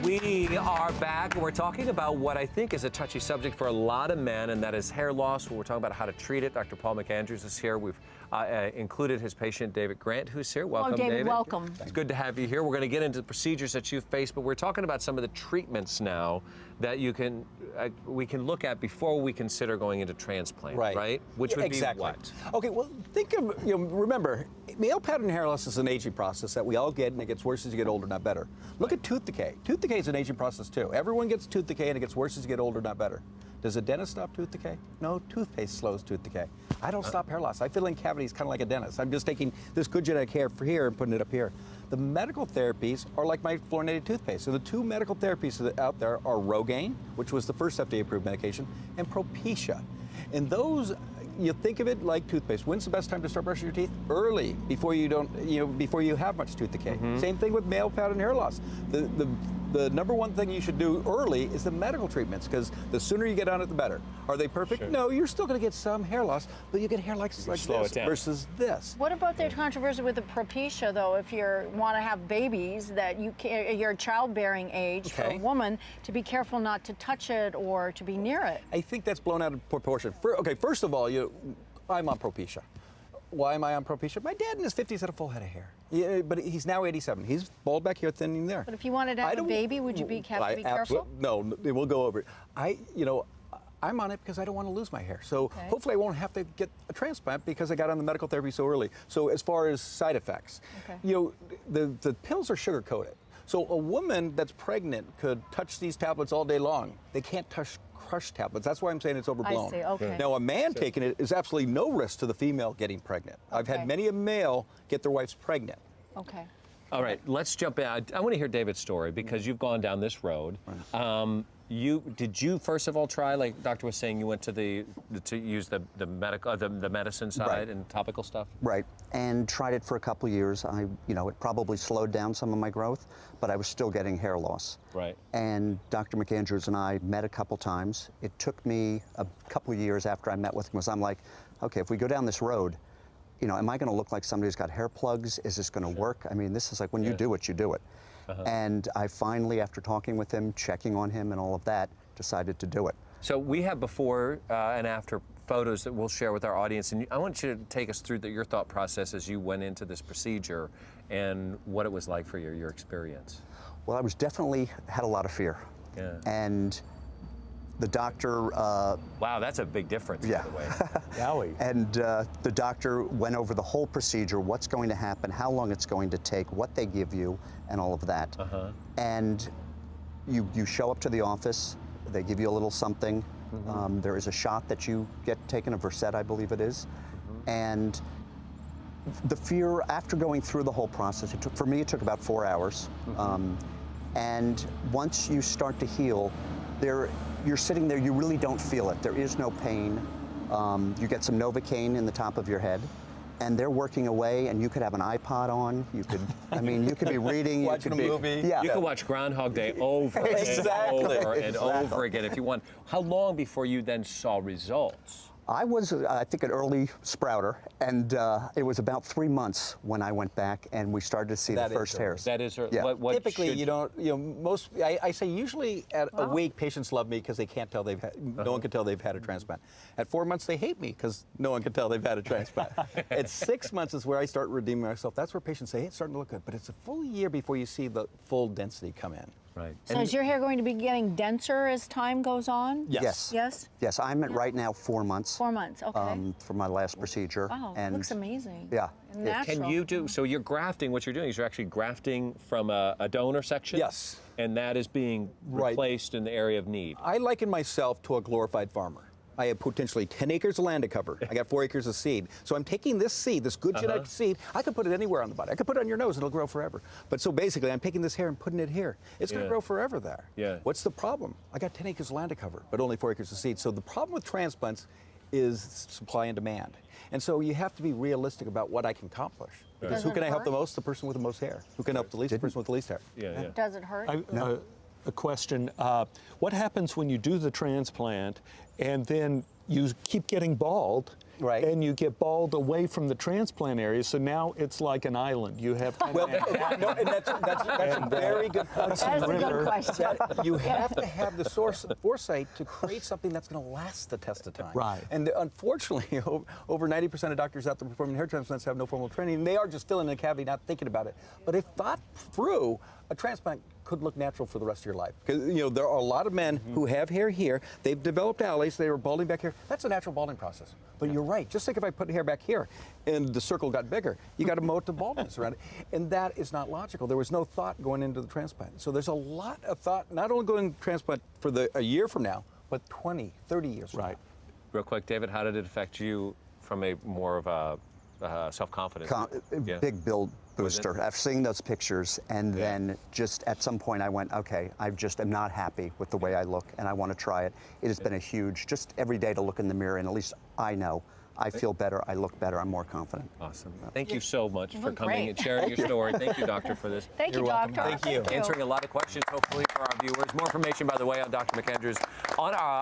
We are back, and we're talking about what I think is a touchy subject for a lot of men, and that is hair loss. We're talking about how to treat it. Dr. Paul McAndrews is here. We've included his patient, David Grant, who's here. Welcome, David. Welcome. It's good to have you here. We're going to get into the procedures that you've faced, but we're talking about some of the treatments now that you can we can look at before we consider going into transplant, right? Which would be what? Okay, well, think of, remember, male pattern hair loss is an aging process that we all get, and it gets worse as you get older, not better. Look at tooth decay. Tooth decay is an aging process too. Everyone gets tooth decay, and it gets worse as you get older, not better. Does a dentist stop tooth decay? No, toothpaste slows tooth decay. I don't stop hair loss. I fill in cavities kind of like a dentist. I'm just taking this good genetic hair for here and putting it up here. The medical therapies are like my fluorinated toothpaste. So the two medical therapies that out there are Rogaine, which was the first FDA-approved medication, and Propecia. And those, you think of it like toothpaste. When's the best time to start brushing your teeth? Early, before you don't, before you have much tooth decay. Same thing with male pattern hair loss. The number one thing you should do early is the medical treatments, because the sooner you get on it, the better. Are they perfect? Sure. No, you're still going to get some hair loss, but you get hair like this versus this. What about the controversy with the Propecia, though? If you want to have babies, that you're childbearing age for a woman, to be careful not to touch it or to be near it. I think that's blown out of proportion. First of all, I'm on Propecia. Why am I on Propecia? My dad in his 50s had a full head of hair. Yeah, but he's now 87. He's bald back here, thinning there. But if you wanted to have a baby, would you have to be careful? No, we'll go over it. I'm on it because I don't want to lose my hair. So hopefully I won't have to get a transplant because I got on the medical therapy so early. So as far as side effects, the pills are sugar coated. So a woman that's pregnant could touch these tablets all day long. They can't touch crushed tablets. That's why I'm saying it's overblown. I see, okay. Now, a man taking it is absolutely no risk to the female getting pregnant. I've had many a male get their wives pregnant. Okay. All right, let's jump in. I want to hear David's story because you've gone down this road. Did you first of all try, like Doctor was saying, you went to use the medical, the medicine side and topical stuff? Right, and tried it for a couple years. It probably slowed down some of my growth, but I was still getting hair loss. Right. And Dr. McAndrews and I met a couple times. It took me a couple of years after I met with him, because I'm like, okay, if we go down this road, am I going to look like somebody who's got hair plugs? Is this going to work? I mean, this is like when you do it, you do it. And I finally, after talking with him, checking on him and all of that, decided to do it. So we have before and after photos that we'll share with our audience, and I want you to take us through your thought process as you went into this procedure and what it was like for your experience. Well, I was definitely had a lot of fear. Yeah. And the doctor... wow, that's a big difference, by the way. Yowie. And the doctor went over the whole procedure, what's going to happen, how long it's going to take, what they give you, and all of that. And you show up to the office, they give you a little something. There is a shot that you get taken, a Versed, I believe it is. And the fear, after going through the whole process, for me, it took about 4 hours. And once you start to heal, you're sitting there, you really don't feel it. There is no pain. You get some Novocaine in the top of your head, and they're working away, and you could have an iPod on. You could, you could be reading. Watching a movie. Yeah. You could watch Groundhog Day over and over and over again if you want. How long before you then saw results? I was, I think, an early sprouter, and it was about 3 months when I went back and we started to see the first hairs. That is, what typically you don't, I say usually at a week patients love me because they can't tell no one can tell they've had a transplant. At 4 months they hate me because no one can tell they've had a transplant. At 6 months is where I start redeeming myself. That's where patients say, hey, it's starting to look good, but it's a full year before you see the full density come in. Right. So is your hair going to be getting denser as time goes on? Yes. Yes? Yes, I'm at right now 4 months. 4 months, okay. For my last procedure. Wow, it looks amazing. Yeah. And natural. Can you do, so you're grafting, what you're doing is you're actually grafting from a donor section? Yes. And that is being replaced in the area of need? I liken myself to a glorified farmer. I have potentially 10 acres of land to cover. I got 4 acres of seed. So I'm taking this seed, this good genetic seed, I could put it anywhere on the body. I could put it on your nose, it'll grow forever. But so basically, I'm taking this hair and putting it here. It's gonna grow forever there. Yeah. What's the problem? I got 10 acres of land to cover, but only 4 acres of seed. So the problem with transplants is supply and demand. And so you have to be realistic about what I can accomplish. Because who can I help the most? The person with the most hair. Who can help the least? The person with the least hair. Yeah. Does it hurt? A question, what happens when you do the transplant and then you keep getting bald. Right. And you get bald away from the transplant area, so now it's like an island. You have kind of and that's a very good point. That's a good question. You have to have the foresight to create something that's going to last the test of time. Right. And unfortunately, over 90% of doctors out there performing hair transplants have no formal training. And they are just filling in a cavity, not thinking about it. But if thought through, a transplant could look natural for the rest of your life. Because there are a lot of men who have hair here. They've developed alleys. They were balding back here. That's a natural balding process. But you're right. Just think if I put hair back here and the circle got bigger, you got to mow it to baldness around it. And that is not logical. There was no thought going into the transplant. So there's a lot of thought, not only going to transplant for a year from now, but 20, 30 years from now. Real quick, David, how did it affect you from a more of a self-confidence? Big build booster. After seeing those pictures, and then just at some point I went, okay, I just am not happy with the way I look, and I want to try it. It has been a huge, just every day to look in the mirror, and at least I know I feel better, I look better, I'm more confident. Awesome. Thank you so much for look coming great. and sharing your story. Thank you, doctor, for this. Thank you, You're welcome. doctor. Thank you. Answering a lot of questions, hopefully, for our viewers. More information, by the way, on Dr. McAndrews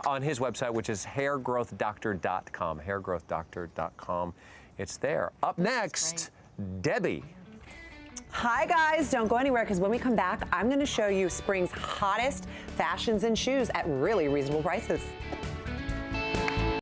on his website, which is hairgrowthdoctor.com. Hairgrowthdoctor.com. It's there. Up next, Debbie. Hi guys, don't go anywhere because when we come back, I'm going to show you spring's hottest fashions and shoes at really reasonable prices.